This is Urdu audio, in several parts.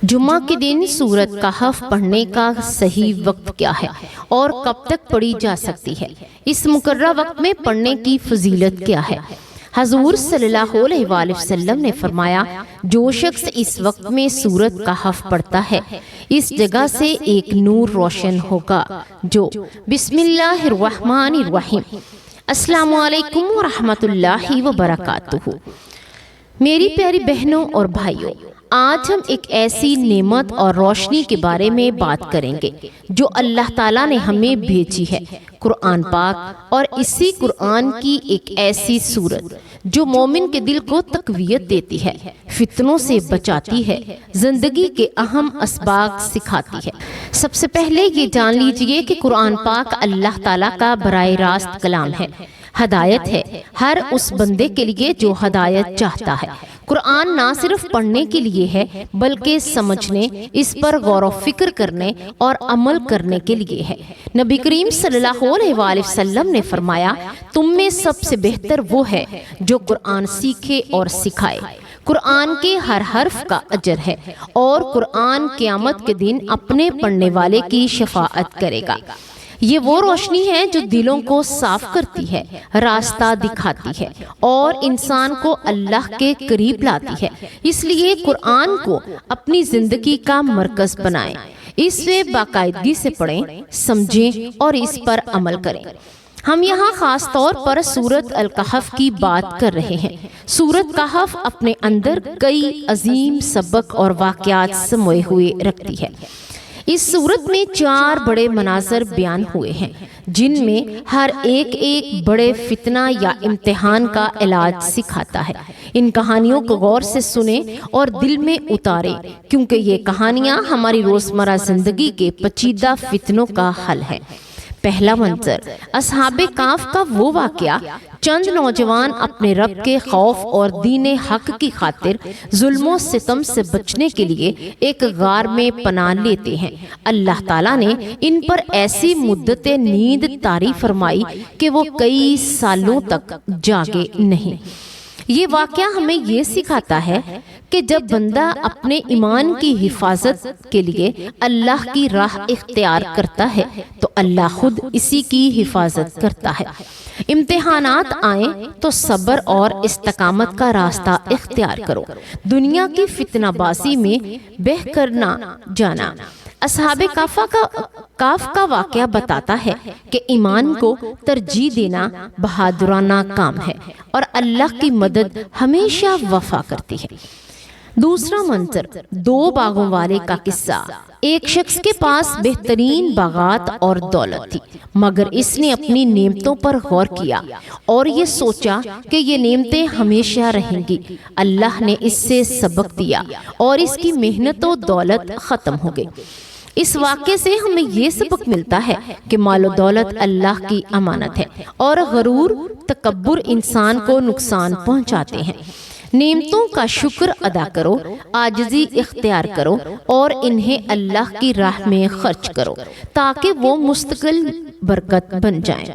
جمعہ کے دن سورۃ کہف پڑھنے کا صحیح وقت کیا ہے اور کب تک پڑھی جا سکتی ہے؟ اس مقررہ وقت میں پڑھنے کی فضیلت کیا ہے؟ حضور صلی اللہ علیہ وآلہ وسلم نے فرمایا، جو شخص اس وقت میں سورۃ کہف پڑھتا ہے اس جگہ سے ایک نور روشن ہوگا جو بسم اللہ الرحمن الرحیم۔ السلام علیکم ورحمۃ اللہ وبرکاتہ۔ میری پیاری بہنوں اور بھائیوں، آج ہم ایک ایسی نعمت اور روشنی کے بارے میں بات کریں گے جو اللہ تعالیٰ نے ہمیں بھیجی ہے، قرآن پاک، اور اسی قرآن کی ایک ایسی سورت جو مومن کے دل کو تقویت دیتی ہے، فتنوں سے بچاتی ہے، زندگی کے اہم اسباق سکھاتی ہے۔ سب سے پہلے یہ جان لیجئے کہ قرآن پاک اللہ تعالیٰ کا براہ راست کلام ہے، ہدایت ہے ہر اس بندے کے لیے جو ہدایت چاہتا ہے۔ قرآن نہ صرف پڑھنے کے لیے ہے بلکہ سمجھنے، اس پر غور و فکر کرنے اور عمل کرنے کے لیے ہے۔ نبی کریم صلی اللہ علیہ وآلہ وسلم نے فرمایا، تم میں سب سے بہتر وہ ہے جو قرآن سیکھے اور سکھائے۔ قرآن کے ہر حرف کا اجر ہے اور قرآن قیامت کے دن اپنے پڑھنے والے کی شفاعت کرے گا۔ یہ وہ روشنی ہے جو دلوں کو صاف کرتی ہے، راستہ دکھاتی ہے اور انسان کو اللہ کے قریب لاتی ہے۔ اس لیے قرآن کو اپنی زندگی کا مرکز بنائیں، اسے باقاعدگی سے پڑھیں، سمجھیں اور اس پر عمل کریں۔ ہم یہاں خاص طور پر سورۃ الکہف کی بات کر رہے ہیں۔ سورۃ کہف اپنے اندر کئی عظیم سبق اور واقعات سموئے ہوئے رکھتی ہے۔ اس سورت میں 4 بڑے مناظر بیان ہوئے ہیں جن میں ہر ایک بڑے فتنہ یا امتحان کا علاج سکھاتا ہے۔ ان کہانیوں کو غور سے سنیں اور دل میں اتاریں، کیونکہ یہ کہانیاں ہماری روزمرہ زندگی کے پیچیدہ فتنوں کا حل ہے۔ پہلا منظر، اصحاب کہف کا وہ واقعہ۔ چند نوجوان اپنے رب کے خوف اور دین حق کی خاطر ظلم و ستم سے بچنے کے لیے ایک غار میں پناہ لیتے ہیں۔ اللہ تعالیٰ نے ان پر ایسی مدت نیند طاری فرمائی کہ وہ کئی سالوں تک جاگے نہیں۔ یہ واقعہ ہمیں یہ سکھاتا ہے کہ جب بندہ اپنے ایمان کی حفاظت کے لیے اللہ کی راہ اختیار کرتا ہے تو اللہ خود اسی کی حفاظت کرتا ہے۔ امتحانات آئیں تو صبر اور استقامت کا راستہ اختیار کرو، دنیا کی فتنہ بازی میں بہہ کر نہ جانا۔ اصحاب کہف کا واقعہ بتاتا ہے کہ ایمان کو ترجیح دینا بہادرانہ کام ہے اور اللہ کی مدد ہمیشہ وفا کرتی ہے۔ دوسرا منظر، 2 باغوں والے کا قصہ۔ ایک شخص کے پاس بہترین باغات اور دولت تھی، مگر اس نے اپنی نعمتوں پر غور کیا اور یہ سوچا کہ یہ نعمتیں ہمیشہ رہیں گی۔ اللہ نے اس سے سبق دیا اور اس کی محنت و دولت ختم ہو گئی۔ اس واقعے سے ہمیں یہ سبق ملتا ہے کہ مال و دولت اللہ کی امانت ہے اور غرور، تکبر انسان کو نقصان پہنچاتے ہیں۔ نعمتوں کا شکر ادا کرو، عاجزی اختیار کرو اور انہیں اللہ کی راہ میں خرچ کرو تاکہ وہ مستقل برکت بن جائیں۔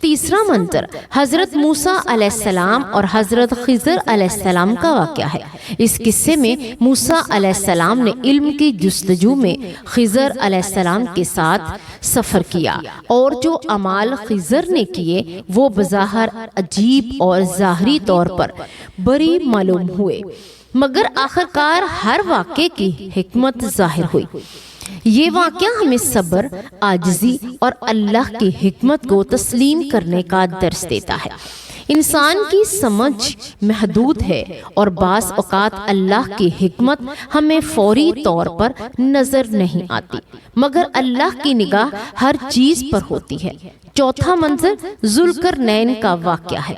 تیسرا منظر، حضرت موسیٰ علیہ السلام اور حضرت خضر علیہ السلام کا واقعہ ہے۔ اس قصے میں موسیٰ علیہ السلام نے علم کی جستجو میں خضر علیہ السلام کے ساتھ سفر کیا اور جو اعمال خضر نے کیے وہ بظاہر عجیب اور ظاہری طور پر بڑی معلوم ہوئے، مگر آخرکار ہر واقعے کی حکمت ظاہر ہوئی۔ یہ واقعہ ہمیں صبر، عاجزی اور اللہ کی حکمت کو تسلیم کرنے کا درس دیتا ہے۔ انسان کی سمجھ محدود ہے اور بعض اوقات اللہ کی حکمت ہمیں فوری طور پر نظر نہیں آتی، مگر اللہ کی نگاہ ہر چیز پر ہوتی ہے۔ چوتھا منظر، ذوالقرنین کا واقعہ ہے۔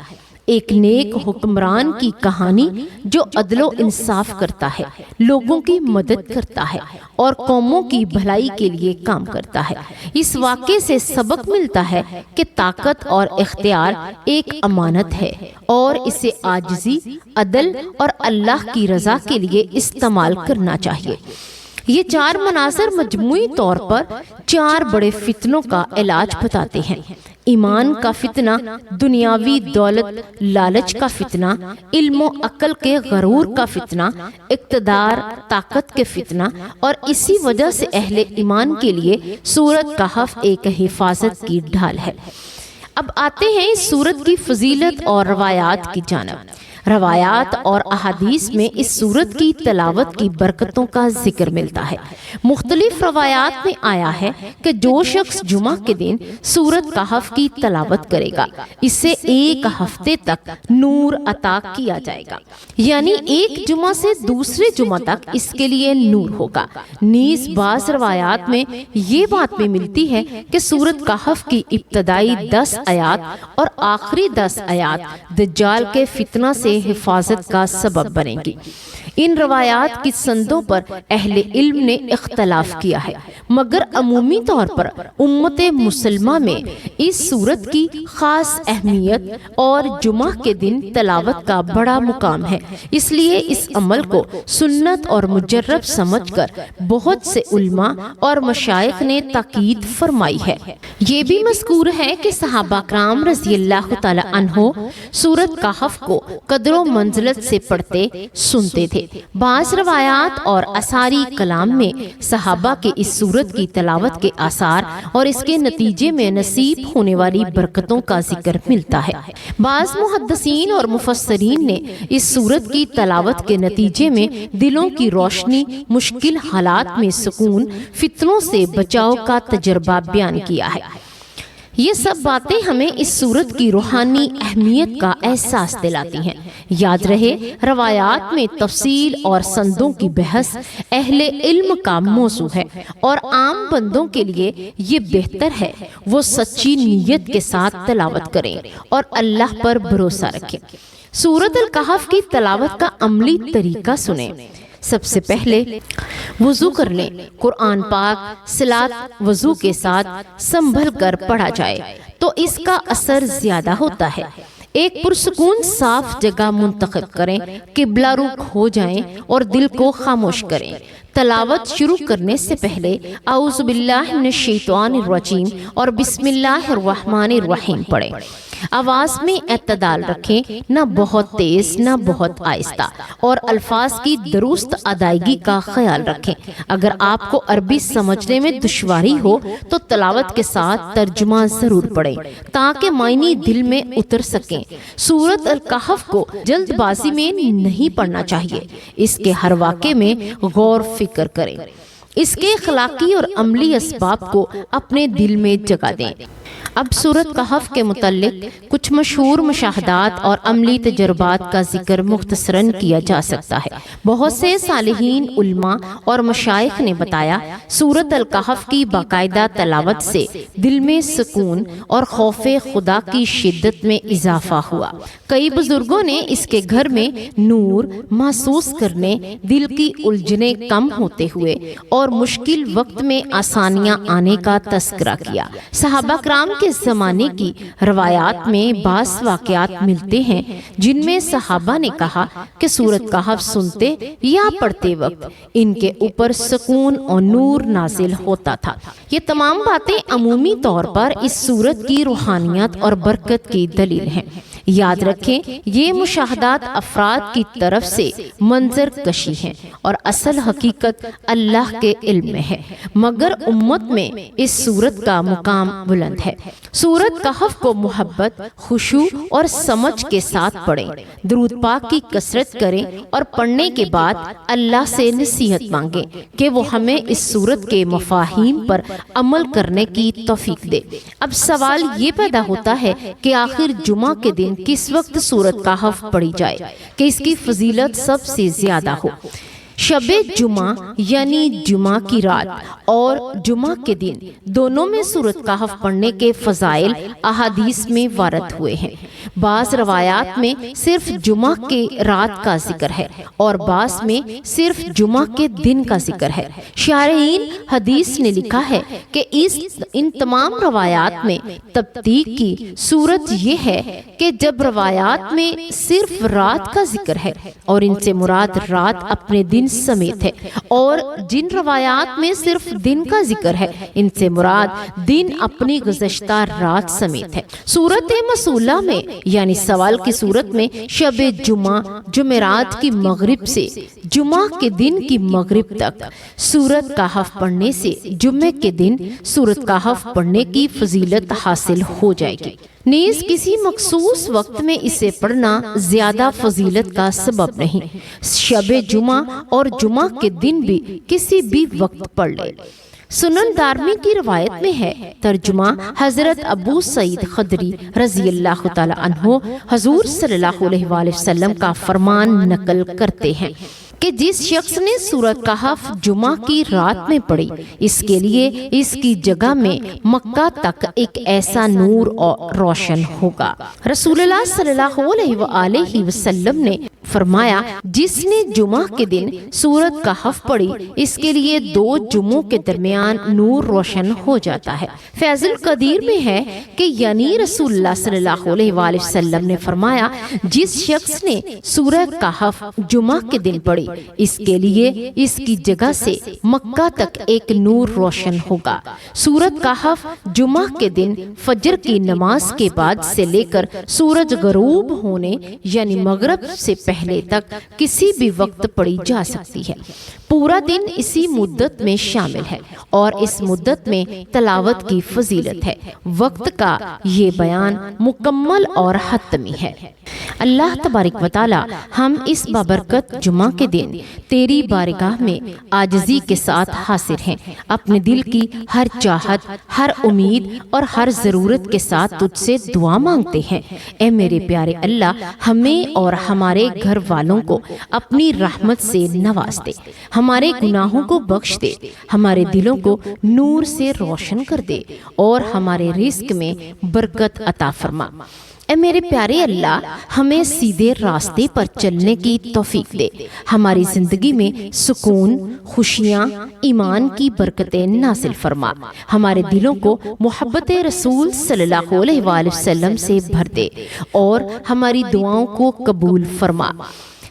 ایک نیک حکمران کی کہانی جو عدل و انصاف کرتا ہے، لوگوں کی مدد کرتا ہے اور قوموں کی بھلائی کے لیے کام کرتا ہے۔ اس واقعے سے سبق ملتا ہے کہ طاقت اور اختیار ایک امانت ہے اور اسے عاجزی، عدل اور اللہ کی رضا کے لیے استعمال کرنا چاہیے۔ یہ چار مناظر مجموعی طور پر چار بڑے فتنوں کا علاج بتاتے ہیں: ایمان کا فتنہ، دنیاوی دولت لالچ کا فتنہ، علم و عقل کے غرور کا فتنہ، اقتدار طاقت کے فتنہ، اور اسی وجہ سے اہل ایمان کے لیے سورۃ کہف ایک حفاظت کی ڈھال ہے۔ اب آتے ہیں اس سورت کی فضیلت اور روایات کی جانب۔ روایات اور احادیث میں اس سورت کی تلاوت کی برکتوں کا ذکر ملتا ہے۔ مختلف روایات میں آیا ہے کہ جو شخص جمعہ کے دن سورت کہف کی تلاوت کرے گا اسے ایک ہفتے تک نور عطا کیا جائے گا، یعنی ایک جمعہ سے دوسرے جمعہ تک اس کے لیے نور ہوگا۔ نیز بعض روایات میں یہ بات بھی ملتی ہے کہ سورت کہف کی ابتدائی 10 آیات اور آخری 10 آیات دجال کے فتنہ سے حفاظت کا سبب بنے گی۔ ان روایات کی سندوں پر اہل علم نے اختلاف کیا ہے، مگر عمومی طور پر امت مسلمہ میں اس سورت کی خاص اہمیت اور جمعہ کے دن تلاوت کا بڑا مقام ہے، اس لیے اس عمل کو سنت اور مجرب سمجھ کر بہت سے علماء اور مشائخ نے تاکید فرمائی ہے۔ یہ بھی مذکور ہے کہ صحابہ کرام رضی اللہ تعالی عنہ سورت کہف کو قدر و منزلت سے پڑھتے سنتے تھے۔ بعض روایات اور اثاری کلام میں صحابہ کے اس سورت کی تلاوت کے آثار اور اس کے نتیجے میں نصیب ہونے والی برکتوں کا ذکر ملتا ہے۔ بعض محدثین اور مفسرین نے اس سورت کی تلاوت کے نتیجے میں دلوں کی روشنی، مشکل حالات میں سکون، فتنوں سے بچاؤ کا تجربہ بیان کیا ہے۔ یہ سب باتیں ہمیں اس سورت کی روحانی اہمیت کا احساس دلاتی ہیں۔ یاد رہے، روایات میں تفصیل اور سندوں کی بحث اہل علم کا موضوع ہے، اور عام بندوں کے لیے یہ بہتر ہے وہ سچی نیت کے ساتھ تلاوت کریں اور اللہ پر بھروسہ رکھیں۔ سورۃ الکہف کی تلاوت کا عملی طریقہ سنیں۔ سب سے پہلے وضو کر لیں۔ قرآن پاک صلات وضو کے ساتھ سنبھل کر پڑھا جائے تو اس کا اثر زیادہ ہوتا ہے۔ ایک پرسکون صاف جگہ منتخب کریں، قبلہ رخ ہو جائیں اور دل کو خاموش کریں۔ تلاوت شروع کرنے سے پہلے اعوذ باللہ من الشیطان الرجیم اور بسم اللہ الرحمن الرحیم پڑھیں۔ آواز میں اعتدال رکھیں، نہ بہت تیز نہ بہت آہستہ، اور الفاظ کی درست ادائیگی کا خیال رکھیں۔ اگر آپ کو عربی سمجھنے میں دشواری ہو تو تلاوت کے ساتھ ترجمہ ضرور پڑھیں تاکہ معنی دل میں اتر سکیں۔ سورۃ الکہف کو جلد بازی میں نہیں پڑھنا چاہیے، اس کے ہر واقعے میں غور فکر کریں، اس کے اخلاقی اور عملی اسباب کو اپنے دل میں جگہ دیں۔ اب سورۃ کہف کے متعلق کچھ مشہور مشاہدات اور عملی تجربات کا ذکر مختصراً کیا جا سکتا ہے۔ بہت سے صالحین علماء اور مشائخ نے بتایا سورۃ الکہف کی باقاعدہ تلاوت سے دل میں سکون اور خوف خدا کی شدت میں اضافہ ہوا۔ کئی بزرگوں نے اس کے گھر میں نور محسوس کرنے، دل کی الجھنیں کم ہوتے ہوئے اور مشکل وقت میں آسانیاں آنے کا تذکرہ کیا۔ صحابہ کرام کے زمانے کی روایات میں بعض واقعات ملتے ہیں جن میں صحابہ نے کہا کہ سورۃ کہف سنتے یا پڑھتے وقت ان کے اوپر سکون اور نور نازل ہوتا تھا۔ یہ تمام باتیں عمومی طور پر اس سورت کی روحانیت اور برکت کی دلیل ہیں۔ یاد رکھیں، یہ مشاہدات افراد کی طرف سے منظر کشی ہیں اور اصل حقیقت اللہ کے علم میں ہے، مگر امت میں اس سورت کا مقام بلند ہے۔ سورۃ کہف کو محبت، خشوع اور سمجھ کے ساتھ پڑھیں، درود پاک کی کثرت کریں اور پڑھنے کے بعد اللہ سے نصیحت مانگیں کہ وہ ہمیں اس سورت کے مفاہیم پر عمل کرنے کی توفیق دے۔ اب سوال یہ پیدا ہوتا ہے کہ آخر جمعہ کے دن کس وقت سورۃ کہف پڑھی جائے کہ اس کی فضیلت سب سے زیادہ ہو۔ شب جمعہ یعنی جمعہ کی رات اور جمعہ کے دن دونوں میں سورۃ کہف پڑھنے کے فضائل احادیث میں وارد ہوئے ہیں۔ بعض روایات میں صرف جمعہ کے رات کا ذکر ہے اور بعض میں صرف جمعہ کے دن کا ذکر ہے۔ شارحین حدیث نے لکھا ہے کہ ان تمام روایات میں تبدیق کی صورت یہ ہے کہ جب روایات میں صرف رات کا ذکر ہے اور ان سے مراد رات اپنے دن سمیت ہے، اور جن روایات میں صرف دن کا ذکر ہے ان سے مراد دن اپنی گزشتہ رات سمیت ہے۔ صورت مسئولہ میں یعنی سوال کی صورت میں شب جمعہ جمعرات کی مغرب سے جمعہ کے دن کی مغرب تک سورۃ کہف پڑھنے سے جمعے کے دن سورۃ کہف پڑھنے کی فضیلت حاصل ہو جائے گی۔ نیز کسی مخصوص وقت میں اسے پڑھنا زیادہ فضیلت کا سبب نہیں، شب جمعہ اور جمعہ کے دن بھی کسی بھی وقت پڑھ لے۔ سنن دارمی کی روایت میں ہے، ترجمہ حضرت ابو سعید خدری رضی اللہ تعالی عنہ حضور صلی اللہ علیہ وآلہ وسلم کا فرمان نقل کرتے ہیں کہ جس شخص نے سورۃ کہف جمعہ کی رات میں پڑھی، اس کے لیے اس کی جگہ میں مکہ تک ایک ایسا نور اور روشن ہوگا۔ رسول اللہ صلی اللہ علیہ وآلہ وسلم نے فرمایا، جس نے جمعہ کے دن سورۃ کہف پڑھی، اس کے لیے 2 جمعوں کے درمیان نور روشن ہو جاتا ہے۔ فیض القدیر میں ہے کہ یعنی رسول اللہ صلی اللہ علیہ وآلہ وسلم نے فرمایا، جس شخص نے سورۃ کہف جمعہ کے دن پڑھی، اس کے لیے اس کی جگہ سے مکہ تک ایک نور روشن ہوگا۔ سورۃ کہف جمعہ کے دن فجر کی نماز کے بعد سے لے کر سورج غروب ہونے یعنی مغرب سے پہلے تک کسی بھی وقت پڑھی جا سکتی ہے۔ پورا دن اسی مدت میں شامل ہے اور اس مدت میں تلاوت کی فضیلت ہے۔ وقت کا یہ بیان مکمل اور حتمی ہے۔ اللہ تبارک و تعالی ہم اس بابرکت جمعہ کے دن تیری بارگاہ میں عاجزی کے ساتھ حاضر ہیں، اپنے دل کی ہر چاہت، ہر امید اور ہر ضرورت کے ساتھ تجھ سے دعا مانگتے ہیں۔ اے میرے پیارے اللہ، ہمیں اور ہمارے گھر والوں کو اپنی رحمت سے نواز دے، ہمارے گناہوں کو بخش دے، ہمارے دلوں کو نور سے روشن کر دے اور ہمارے رزق میں برکت عطا فرما۔ اے میرے پیارے اللہ، ہمیں سیدھے راستے پر چلنے کی توفیق دے، ہماری زندگی میں سکون، خوشیاں، ایمان کی برکتیں نازل فرما، ہمارے دلوں کو محبت رسول صلی اللہ علیہ وآلہ وسلم سے بھر دے اور ہماری دعاؤں کو قبول فرما،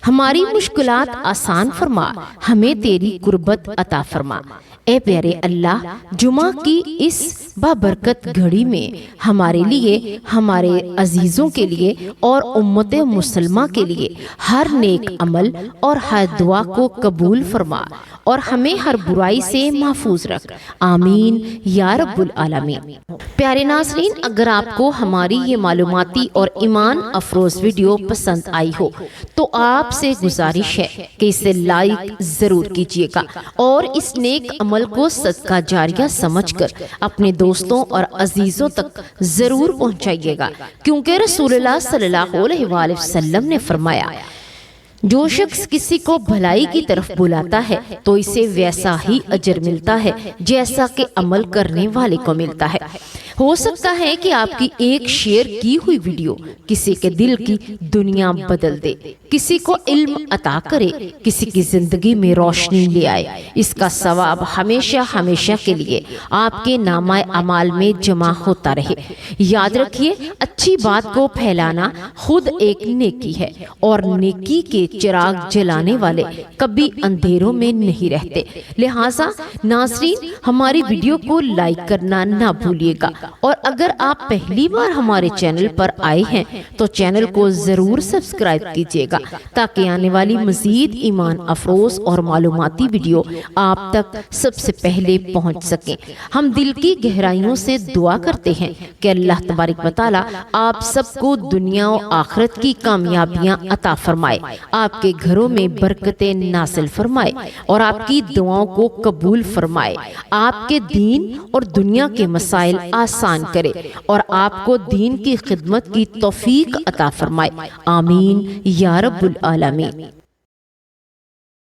ہماری مشکلات آسان فرما، ہمیں تیری قربت عطا فرما۔ اے پیارے اللہ، جمعہ کی اس بابرکت گھڑی میں ہمارے لیے، ہمارے عزیزوں کے لیے اور امت مسلمہ کے لیے ہر نیک عمل اور ہر دعا کو قبول فرما اور ہمیں ہر برائی سے محفوظ رکھ، آمین یا رب العالمین۔ پیارے ناظرین، اگر آپ کو ہماری یہ معلوماتی اور ایمان افروز ویڈیو پسند آئی ہو تو آپ سے گزارش ہے کہ اسے لائک ضرور کیجیے گا اور اس نیک عمل کو صدقہ جاریہ سمجھ کر اپنے دوستوں اور عزیزوں تک ضرور پہنچائیے گا، کیونکہ رسول اللہ صلی اللہ علیہ وآلہ وسلم نے فرمایا، جو شخص کسی کو بھلائی کی طرف بلاتا ہے تو اسے ویسا ہی اجر ملتا ہے جیسا کہ عمل کرنے والے کو ملتا ہے۔ ہو سکتا ہے کہ آپ کی ایک شیئر کی ہوئی ویڈیو کسی کے دل کی دنیا بدل دے، کسی کو علم عطا کرے، کسی کی زندگی میں روشنی لے آئے۔ اس کا ثواب ہمیشہ ہمیشہ کے لیے آپ کے نامہ اعمال میں جمع ہوتا رہے۔ یاد رکھیے، اچھی بات کو پھیلانا خود ایک نیکی ہے اور نیکی کے چراغ جلانے والے کبھی اندھیروں میں نہیں رہتے۔ لہٰذا ناظرین، ہماری ویڈیو کو لائک کرنا نہ بھولیے گا، اور اگر آپ پہلی بار ہمارے چینل پر آئے ہیں تو چینل کو ضرور سبسکرائب کیجیے گا تاکہ آنے والی مزید ایمان افروز اور معلوماتی ویڈیو آپ تک سب سے پہلے پہنچ سکیں۔ ہم دل کی گہرائیوں سے دعا کرتے ہیں کہ اللہ تبارک و تعالی آپ سب کو دنیا و آخرت کی کامیابیاں عطا فرمائے، آپ کے گھروں میں برکتیں نازل فرمائے اور آپ کی دعاؤں کو قبول فرمائے، آپ کے دین اور دنیا کے مسائل آسان کرے اور آپ کو دین کی خدمت کی توفیق عطا فرمائے، آمین یا رب العالمین۔